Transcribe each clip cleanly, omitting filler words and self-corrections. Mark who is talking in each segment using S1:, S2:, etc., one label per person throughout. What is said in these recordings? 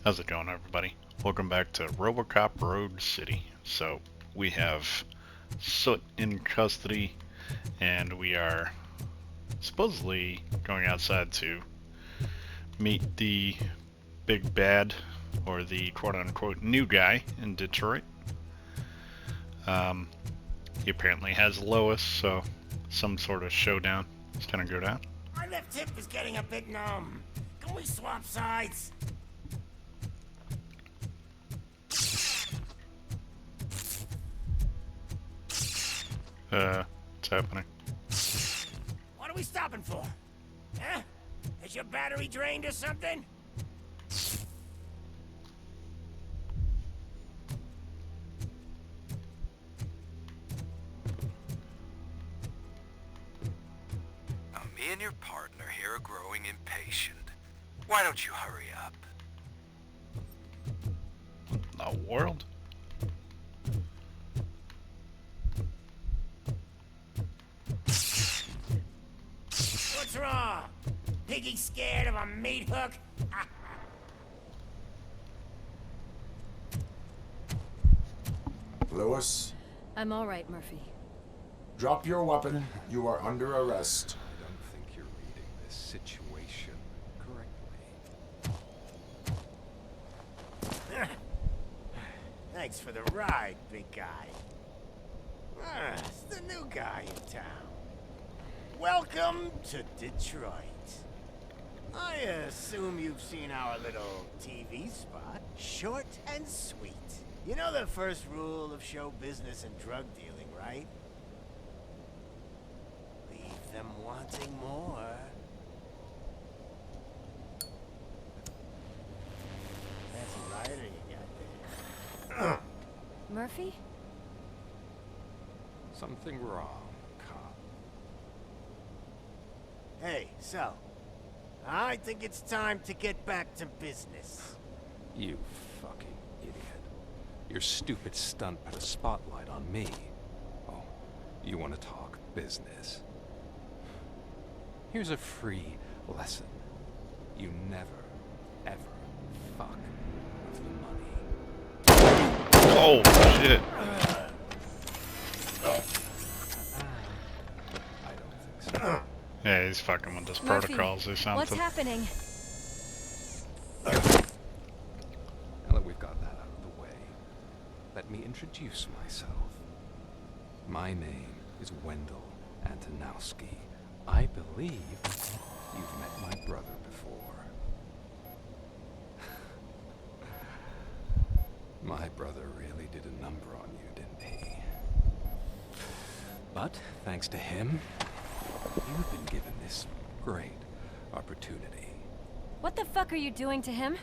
S1: How's it going, everybody? Welcome back to Robocop Road City. So, we have Soot in custody, and we are supposedly going outside to meet the big bad, or the quote-unquote new guy in Detroit. He apparently has Lois, so some sort of showdown is gonna go down.
S2: My left hip is getting a bit numb. Can we swap sides?
S1: What's happening?
S2: What are we stopping for? Huh? Is your battery drained or something?
S3: Now, me and your partner here are growing impatient. Why don't you hurry up?
S1: The world?
S2: What's wrong? Piggy scared of a meat hook?
S4: Lewis,
S5: I'm all right, Murphy.
S4: drop your weapon. You are under arrest.
S6: I don't think you're reading this situation correctly.
S2: Thanks for the ride, big guy. It's the new guy in town. Welcome to Detroit. I assume you've seen our little TV spot. Short and sweet. You know the first rule of show business and drug dealing, right? Leave them wanting more. That's a lighter you got there.
S5: Murphy?
S6: Something wrong, cop.
S2: Hey, so, I think it's time to get back to business.
S6: You fucking idiot. Your stupid stunt put a spotlight on me. Oh, you want to talk business? Here's a free lesson. You never, ever fuck with the money.
S1: Oh, shit.
S6: I don't think so.
S1: Yeah, he's fucking with his
S5: Murphy,
S1: protocols or something.
S5: what's happening?
S6: Now that we've got that out of the way, let me introduce myself. My name is Wendell Antonowski. I believe you've met my brother before. My brother really did a number on you, didn't he? But thanks to him, you've been given this great opportunity.
S5: What the fuck are you doing to him?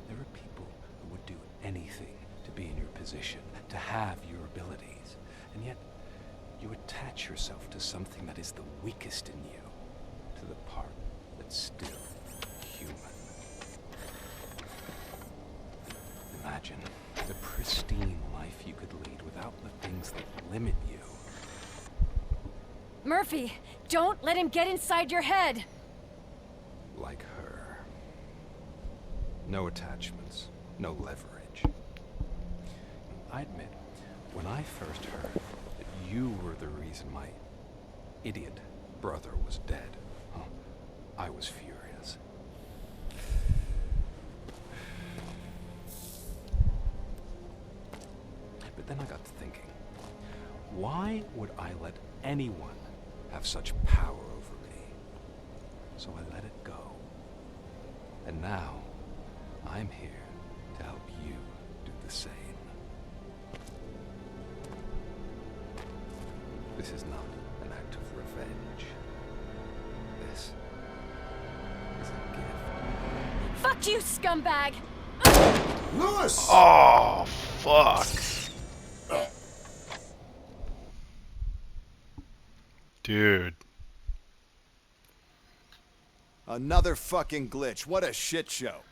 S6: There are people who would do anything to be in your position, to have your abilities, and yet you attach yourself to something that is the weakest in you, to the part that's still human. Imagine the pristine life you could lead without the things that limit you.
S5: Murphy, don't let him get inside your head!
S6: Like her. No attachments, no leverage. I admit, when I first heard that you were the reason my idiot brother was dead, I was furious. But then I got to thinking, why would I let anyone have such power over me? So I let it go. And now, I'm here to help you do the same. This is not an act of revenge. This is a gift.
S5: Fuck you, scumbag!
S4: Lewis!
S1: Oh, fuck. Dude.
S7: Another fucking glitch. What a shit show.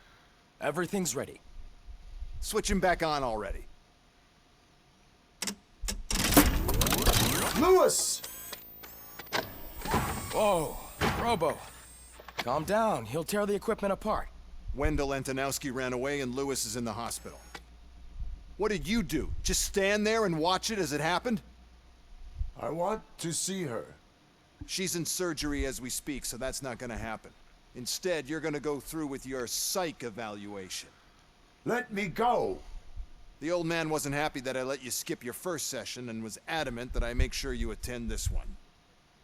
S8: Everything's ready.
S7: Switch him back on already.
S4: Lewis!
S8: Whoa, Robo. Calm down. He'll tear the equipment apart.
S7: Wendell Antonowski ran away and Lewis is in the hospital. What did you do? Just stand there and watch it as it happened?
S4: I want to see her.
S7: She's in surgery as we speak, so that's not gonna happen. Instead, you're gonna go through with your psych evaluation.
S4: Let me go!
S7: The old man wasn't happy that I let you skip your first session and was adamant that I make sure you attend this one.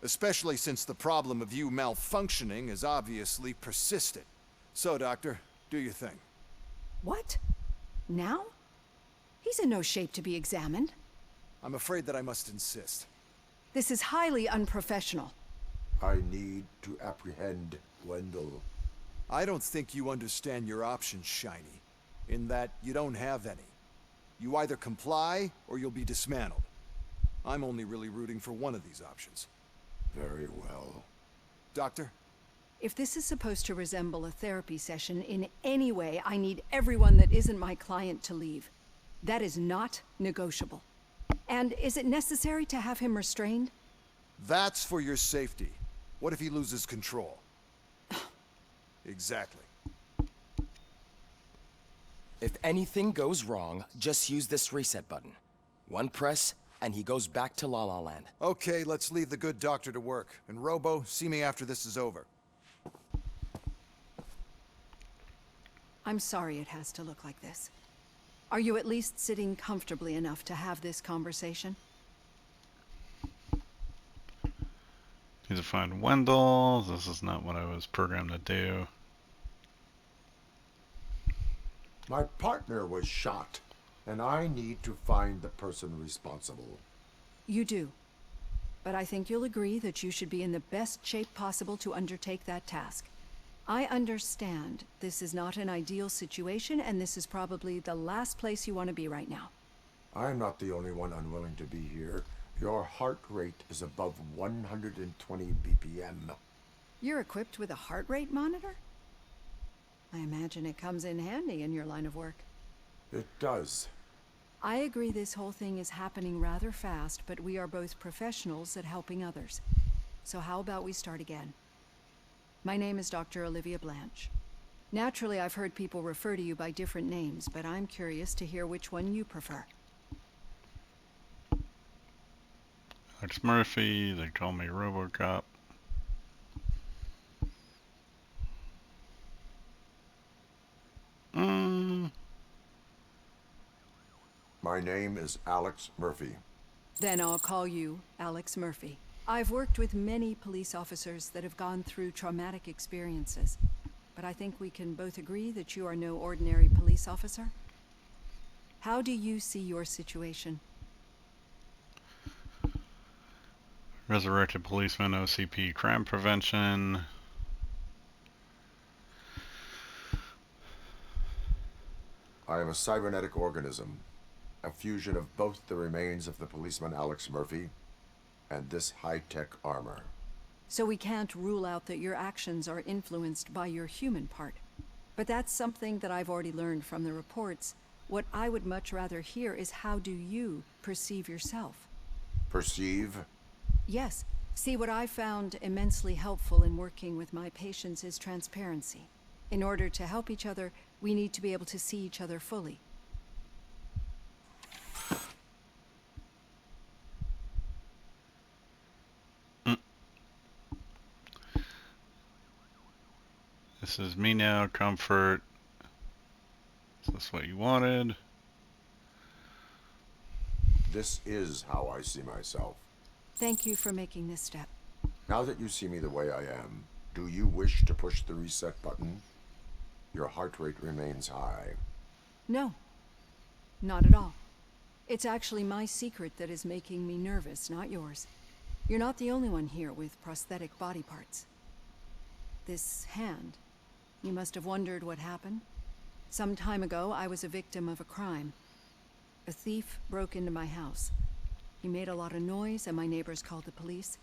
S7: Especially since the problem of you malfunctioning is obviously persistent. So, Doctor, do your thing.
S9: What? Now? He's in no shape to be examined.
S7: I'm afraid that I must insist.
S9: This is highly unprofessional.
S4: I need to apprehend Wendell.
S7: I don't think you understand your options, Shiny. In that you don't have any. You either comply or you'll be dismantled. I'm only really rooting for one of these options.
S4: Very well.
S7: Doctor?
S9: If this is supposed to resemble a therapy session in any way, I need everyone that isn't my client to leave. That is not negotiable. And is it necessary to have him restrained?
S7: That's for your safety. What if he loses control? Exactly.
S8: If anything goes wrong, just use this reset button. One press, and he goes back to La La Land.
S7: Okay, let's leave the good doctor to work. And Robo, see me after this is over.
S9: I'm sorry it has to look like this. Are you at least sitting comfortably enough to have this conversation?
S1: Need to find Wendell. This is not what I was programmed to do.
S4: My partner was shot, and I need to find the person responsible.
S9: You do. But I think you'll agree that you should be in the best shape possible to undertake that task. I understand this is not an ideal situation, and this is probably the last place you want to be right now.
S4: I'm not the only one unwilling to be here. Your heart rate is above 120 BPM.
S9: You're equipped with a heart rate monitor? I imagine it comes in handy in your line of work.
S4: It does.
S9: I agree this whole thing is happening rather fast, but we are both professionals at helping others. So how about we start again? My name is Dr. Olivia Blanche. Naturally, I've heard people refer to you by different names, but I'm curious to hear which one you prefer.
S1: Alex Murphy, they call me Robocop.
S4: My name is Alex Murphy.
S9: Then I'll call you Alex Murphy. I've worked with many police officers that have gone through traumatic experiences, but I think we can both agree that you are no ordinary police officer. How do you see your situation?
S1: Resurrected policeman, OCP, crime prevention.
S4: I am a cybernetic organism, a fusion of both the remains of the policeman Alex Murphy and this high-tech armor.
S9: So we can't rule out that your actions are influenced by your human part. But that's something that I've already learned from the reports. What I would much rather hear is how do you perceive yourself?
S4: Perceive?
S9: Yes. See, what I found immensely helpful in working with my patients is transparency. In order to help each other, we need to be able to see each other fully.
S1: This is me now, comfort. Is this what you wanted?
S4: This is how I see myself.
S9: Thank you for making this step.
S4: Now that you see me the way I am, do you wish to push the reset button? Your heart rate remains high.
S9: No. Not at all. It's actually my secret that is making me nervous, not yours. You're not the only one here with prosthetic body parts. This hand. You must have wondered what happened. Some time ago, I was a victim of a crime. A thief broke into my house. He made a lot of noise, and my neighbors called the police.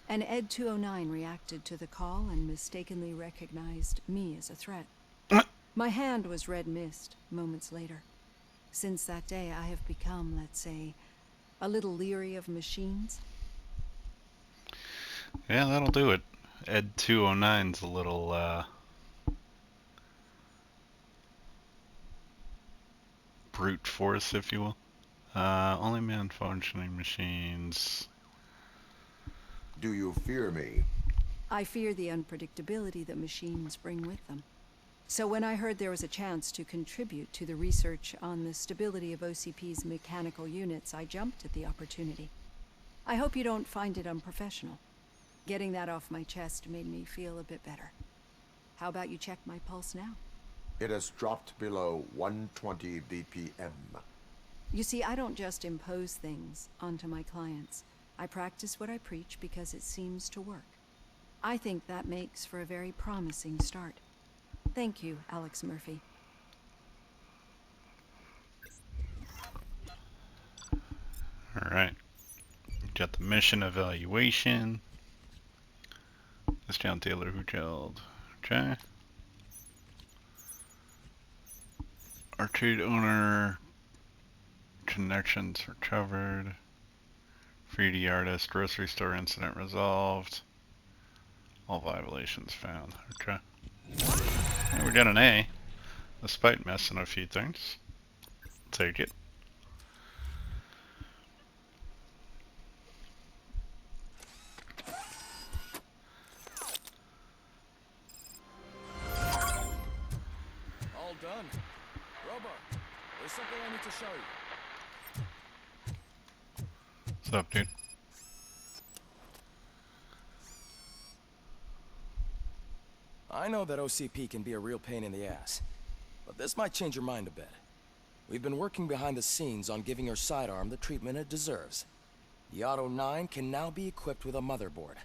S9: And Ed 209 reacted to the call and mistakenly recognized me as a threat. My hand was red mist moments later. Since that day, I have become, let's say, a little leery of machines.
S1: Yeah, that'll do it. Ed 209's a little brute force, if you will. Only malfunctioning machines.
S4: Do you fear me?
S9: I fear the unpredictability that machines bring with them. So when I heard there was a chance to contribute to the research on the stability of OCP's mechanical units, I jumped at the opportunity. I hope you don't find it unprofessional. Getting that off my chest made me feel a bit better. How about you check my pulse now?
S4: It has dropped below 120 BPM.
S9: You see, I don't just impose things onto my clients. I practice what I preach because it seems to work. I think that makes for a very promising start. Thank you, Alex Murphy.
S1: Alright. Got the mission evaluation. Discount dealer who killed. Okay. Arcade owner. Connections recovered. 3D artist. Grocery store incident resolved. All violations found. Okay. And we got an A. Despite missing a few things. Take it.
S8: All done. Robo, there's something I need to show you.
S1: What's up, dude?
S8: I know that OCP can be a real pain in the ass, but this might change your mind a bit. We've been working behind the scenes on giving your sidearm the treatment it deserves. The Auto 9 can now be equipped with a motherboard.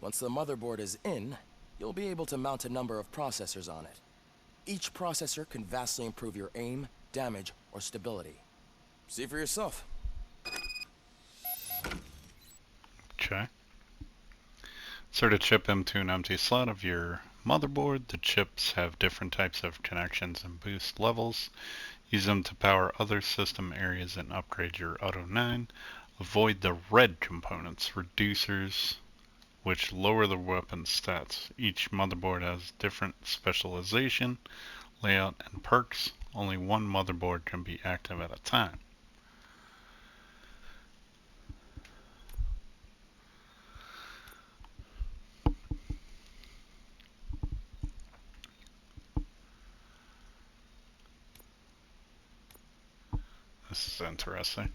S8: Once the motherboard is in, you'll be able to mount a number of processors on it. Each processor can vastly improve your aim, damage, or stability. See for yourself.
S1: Okay. Insert a chip into an empty slot of your motherboard. The chips have different types of connections and boost levels. Use them to power other system areas and upgrade your Auto 9. Avoid the red components, reducers, which lower the weapon stats. Each motherboard has different specialization, layout, and perks. Only one motherboard can be active at a time. This is interesting.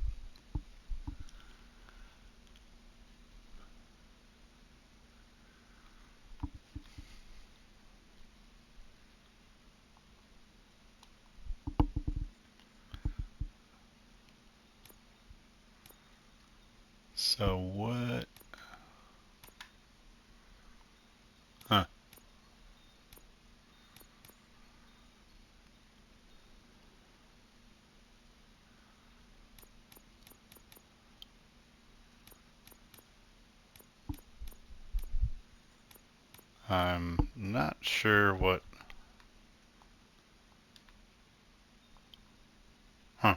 S1: So what? Huh. I'm not sure what. Huh.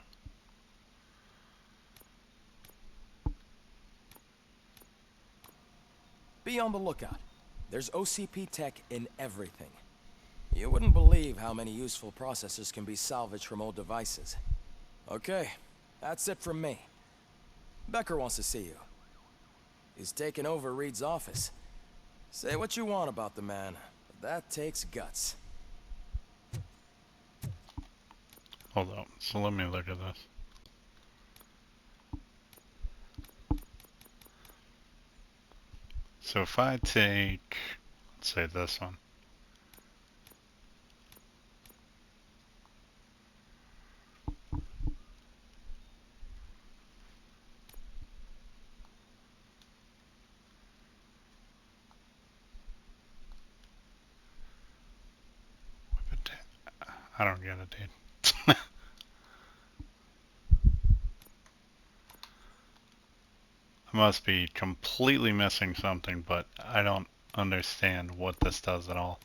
S8: Be on the lookout. There's OCP tech in everything. You wouldn't believe how many useful processors can be salvaged from old devices. Okay, that's it from me. Becker wants to see you. He's taken over Reed's office. Say what you want about the man, but that takes guts.
S1: Hold on. So let me look at this. So if I take, let's say this one. I don't get it, dude. I must be completely missing something, but I don't understand what this does at all.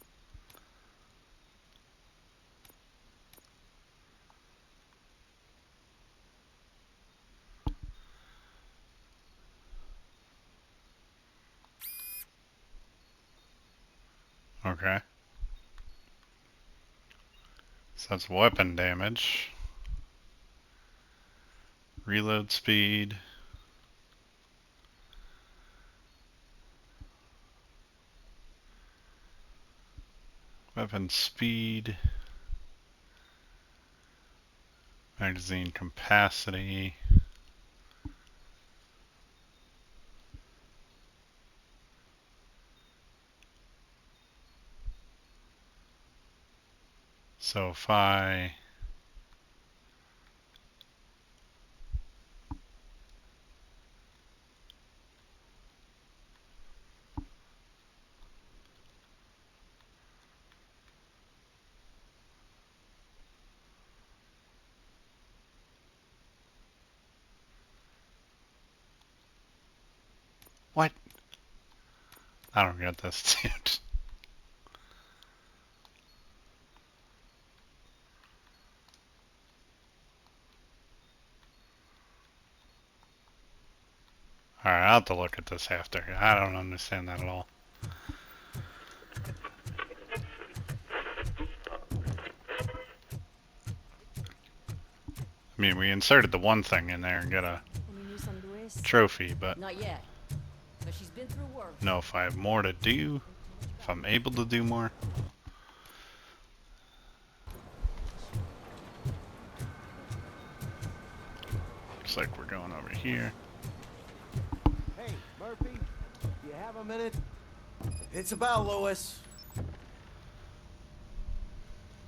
S1: Okay. So that's weapon damage. Reload speed. Weapon speed. Magazine capacity. So if I what? I don't get this, dude. Alright, I'll have to look at this after. I don't understand that at all. I mean, we inserted the one thing in there and got a trophy, but
S5: Not yet. But she's been through work.
S1: know if I have more to do, if I'm able to do more. Looks like we're going over here.
S2: Hey, Murphy, do you have a minute? It's about Lewis.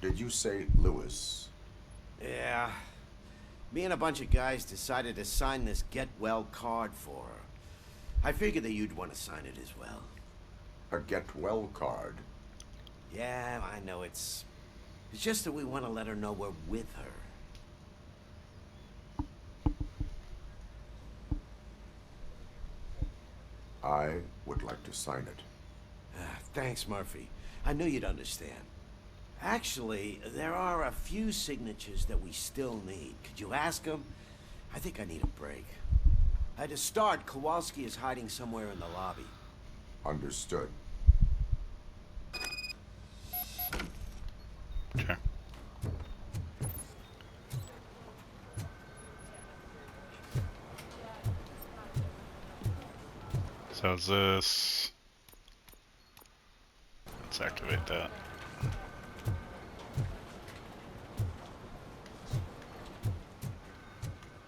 S4: Did you say Lewis?
S2: Yeah. Me and a bunch of guys decided to sign this get well card for her. I figured that you'd want to sign it as well.
S4: A get well card?
S2: Yeah, I know it's just that we want to let her know we're with her.
S4: I would like to sign it.
S2: Thanks, Murphy. I knew you'd understand. Actually, there are a few signatures that we still need. Could you ask them? I think I need a break. To start, Kowalski is hiding somewhere in the lobby.
S4: Understood.
S1: Okay. So is this... Let's activate that.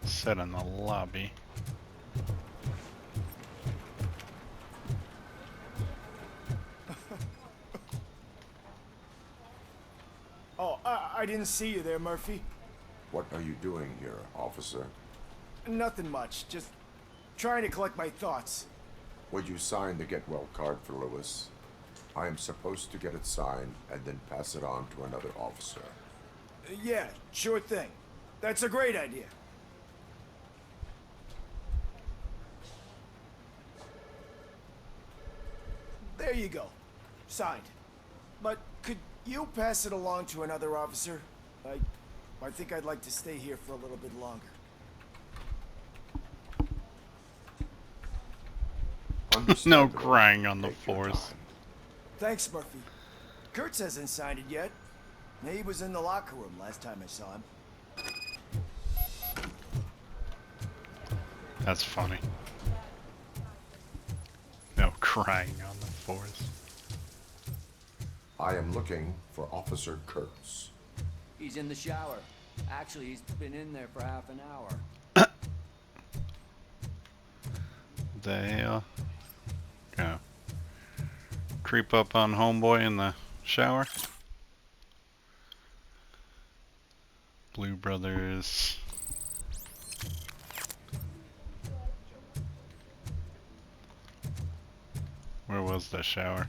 S1: Set in the lobby.
S10: Oh, I didn't see you there, Murphy.
S4: What are you doing here, officer?
S10: Nothing much, just trying to collect my thoughts.
S4: Would you sign the get well card for Lewis? I am supposed to get it signed and then pass it on to another officer.
S10: Yeah, sure thing. That's a great idea. There you go. Signed. But could you pass it along to another officer? I think I'd like to stay here for a little bit longer.
S1: No crying on the
S4: Take your
S1: floors.
S4: time.
S10: Thanks, Murphy. Kurtz hasn't signed it yet. He was in the locker room last time I saw him.
S1: That's funny. No crying on the floors.
S4: I am looking for Officer Kurtz.
S11: He's in the shower. Actually, he's been in there for half an hour.
S1: The hell? Go. Creep up on homeboy in the shower. Blue Brothers. Where was the shower?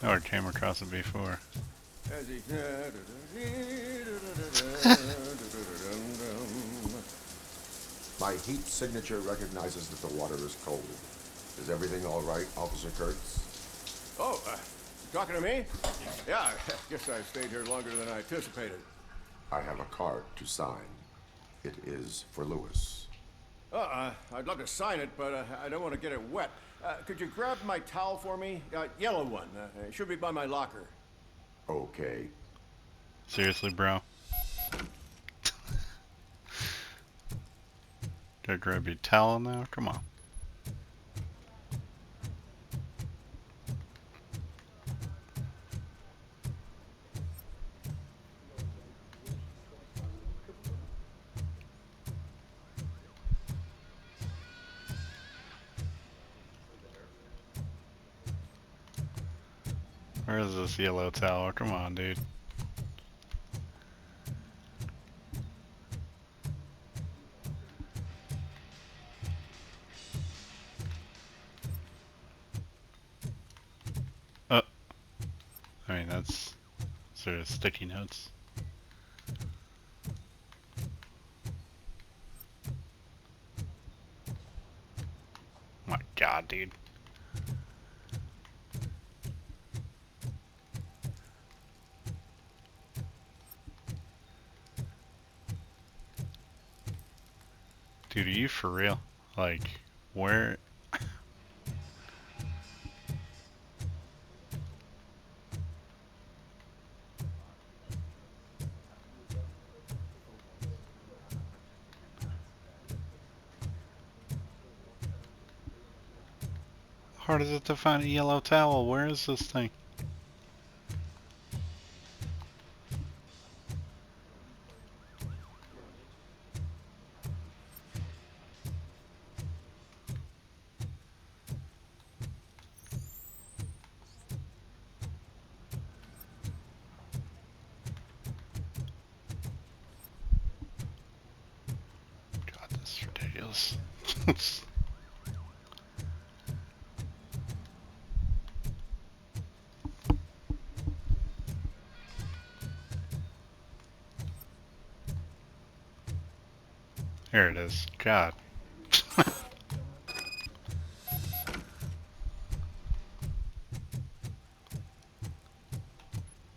S1: Oh, I came across it before.
S4: My heat signature recognizes that the water is cold. Is everything all right, Officer Kurtz?
S12: Oh, talking to me? Yeah, I guess I stayed here longer than I anticipated.
S4: I have a card to sign. It is for Lewis.
S12: I'd love to sign it, but I don't want to get it wet. Could you grab my towel for me? Yellow one. It should be by my locker.
S4: Okay.
S1: Seriously, bro? Gotta grab your towel now? Come on. Where is this yellow towel? Come on, dude. Oh. I mean, that's sort of sticky notes. My God, dude. Dude, are you for real? Like, where? How hard is it to find a yellow towel? Where is this thing? God, this is ridiculous. Here it is. God.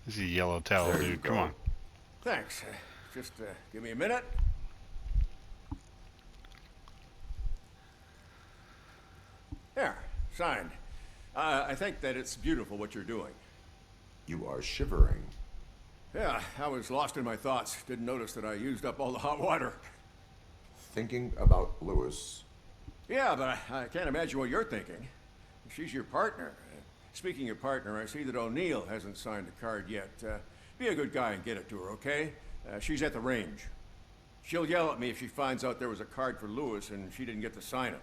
S1: This is a yellow towel,
S4: There you
S1: dude. Come
S4: go.
S1: on.
S12: Thanks. Just give me a minute. There, signed. I think that it's beautiful what you're doing.
S4: You are shivering.
S12: Yeah, I was lost in my thoughts. Didn't notice that I used up all the hot water.
S4: Thinking about Lewis.
S12: Yeah, but I can't imagine what you're thinking. She's your partner. Speaking of partner, I see that O'Neill hasn't signed a card yet. Be a good guy and get it to her, okay? She's at the range. She'll yell at me if she finds out there was a card for Lewis and she didn't get to sign it.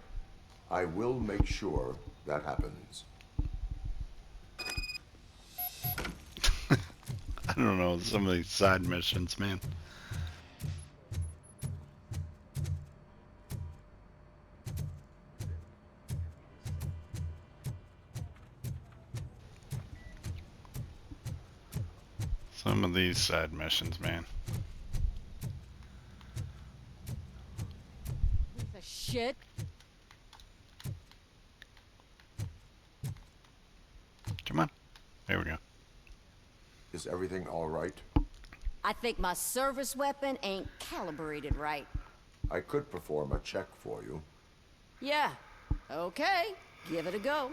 S4: I will make sure that happens.
S1: I don't know, some of these side missions, man. Some of these side missions, man.
S5: Piece of shit.
S1: Come on. There we go.
S4: Is everything all right?
S5: I think my service weapon ain't calibrated right.
S4: I could perform a check for you.
S5: Yeah. Okay. Give it a go.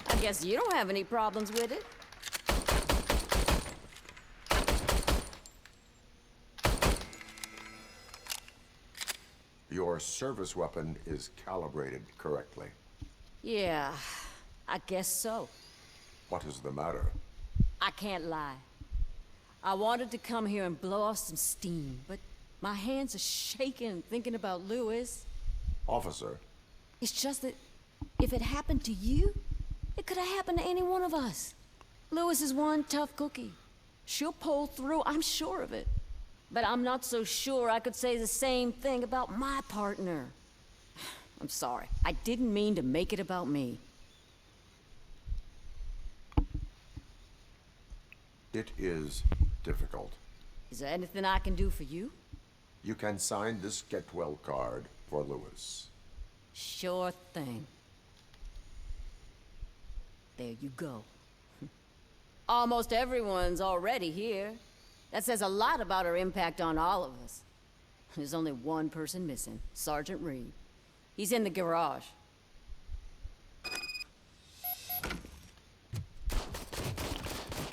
S5: I guess you don't have any problems with it.
S4: Your service weapon is calibrated correctly.
S5: Yeah, I guess so.
S4: What is the matter?
S5: I can't lie. I wanted to come here and blow off some steam, but my hands are shaking thinking about Lewis.
S4: Officer,
S5: It's just that if it happened to you, it could have happened to any one of us. Lewis is one tough cookie. She'll pull through, I'm sure of it. But I'm not so sure I could say the same thing about my partner. I'm sorry. I didn't mean to make it about me.
S4: it is difficult.
S5: Is there anything I can do for you?
S4: You can sign this get well card for Lewis.
S5: Sure thing. There you go. Almost everyone's already here. That says a lot about her impact on all of us. There's only one person missing, Sergeant Reed. He's in the garage.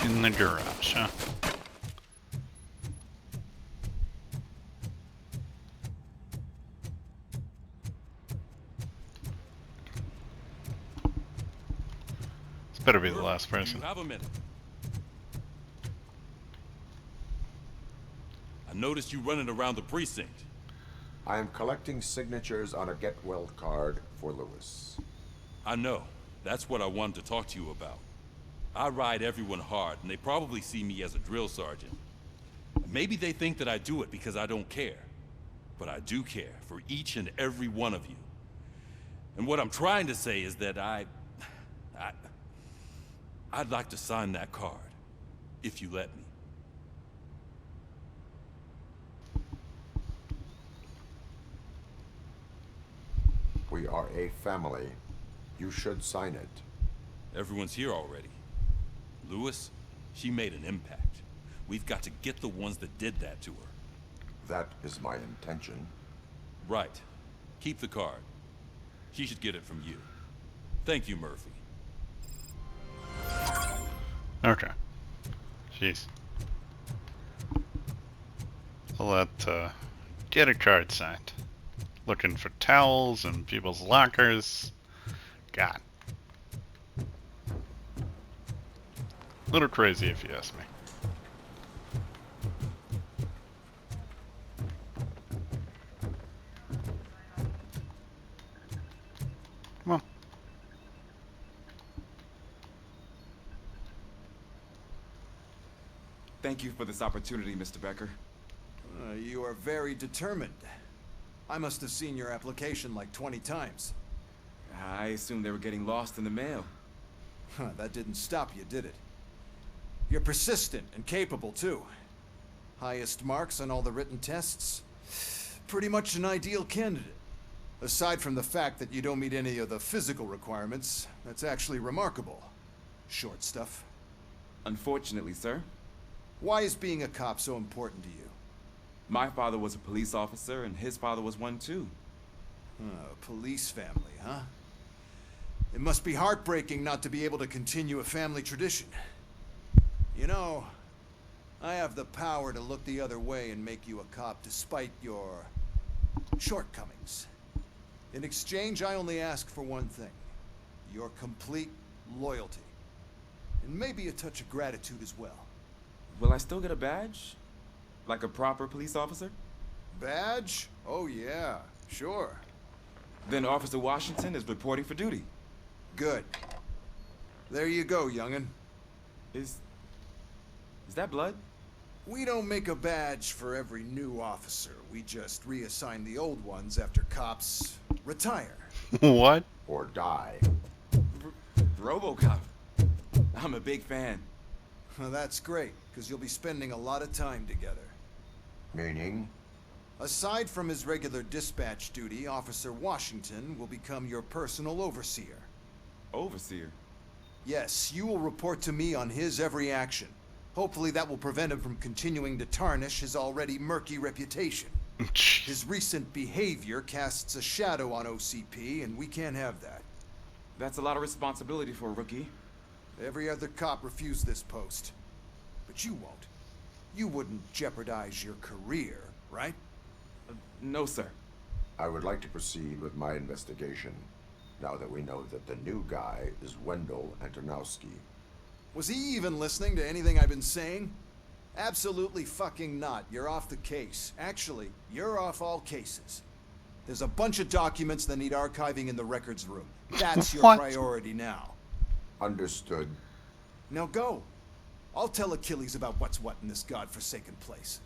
S1: In the garage, huh? This better be the last person.
S13: You have a minute. I noticed you running around the precinct.
S4: I am collecting signatures on a get-well card for Lewis.
S13: I know. That's what I wanted to talk to you about. I ride everyone hard, and they probably see me as a drill sergeant. Maybe they think that I do it because I don't care. But I do care for each and every one of you. And what I'm trying to say is that I'd like to sign that card, if you let me.
S4: We are a family. You should sign it.
S13: Everyone's here already. Lewis, she made an impact. We've got to get the ones that did that to her.
S4: That is my intention.
S13: Right. Keep the card. She should get it from you. Thank you, Murphy.
S1: Okay. Jeez. I'll get a card signed. Looking for towels and people's lockers. God. A little crazy if you ask me. Come on.
S14: Thank you for this opportunity, Mr. Becker.
S7: You are very determined. I must have seen your application like 20 times.
S14: I assumed they were getting lost in the mail.
S7: That didn't stop you, did it? You're persistent and capable, too. Highest marks on all the written tests. Pretty much an ideal candidate. Aside from the fact that you don't meet any of the physical requirements, that's actually remarkable. Short stuff.
S14: Unfortunately, sir.
S7: Why is being a cop so important to you?
S14: My father was a police officer, and his father was one, too.
S7: A police family, huh? It must be heartbreaking not to be able to continue a family tradition. You know, I have the power to look the other way and make you a cop despite your shortcomings. In exchange, I only ask for one thing. Your complete loyalty. And maybe a touch of gratitude as well.
S14: Will I still get a badge? Like a proper police officer?
S7: Badge? Oh yeah, sure.
S14: Then Officer Washington is reporting for duty.
S7: Good. There you go, young'un.
S14: Is that blood?
S7: We don't make a badge for every new officer. We just reassign the old ones after cops retire.
S1: What?
S4: Or die.
S14: Robocop. I'm a big fan.
S7: Well, that's great, because you'll be spending a lot of time together.
S4: Meaning?
S7: Aside from his regular dispatch duty, Officer Washington will become your personal overseer.
S14: Overseer?
S7: Yes, you will report to me on his every action. Hopefully that will prevent him from continuing to tarnish his already murky reputation. His recent behavior casts a shadow on OCP, and we can't have that.
S14: That's a lot of responsibility for a rookie.
S7: Every other cop refused this post. But you won't. You wouldn't jeopardize your career, right?
S14: No, sir.
S4: I would like to proceed with my investigation, now that we know that the new guy is Wendell Antonowski.
S7: Was he even listening to anything I've been saying? Absolutely fucking not. You're off the case. Actually, you're off all cases. There's a bunch of documents that need archiving in the records room. That's your priority now.
S4: Understood.
S7: Now go. I'll tell Achilles about what's what in this godforsaken place.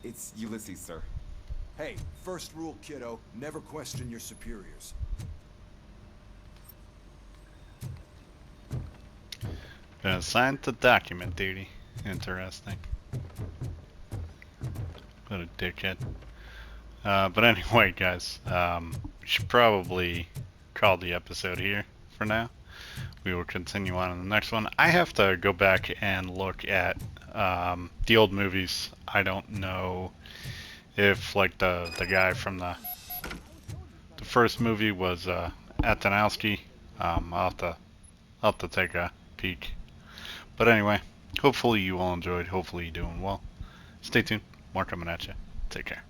S14: It's Ulysses, sir.
S7: Hey, first rule, kiddo, never question your superiors.
S1: Assigned to document duty. Interesting. What a dickhead. But anyway, guys, we should probably call the episode here for now. we will continue on in the next one. I have to go back and look at the old movies. I don't know if like the guy from the first movie was Atanowski. I'll have to take a peek. But anyway, hopefully you all enjoyed. Hopefully you're doing well. Stay tuned. More coming at you. Take care.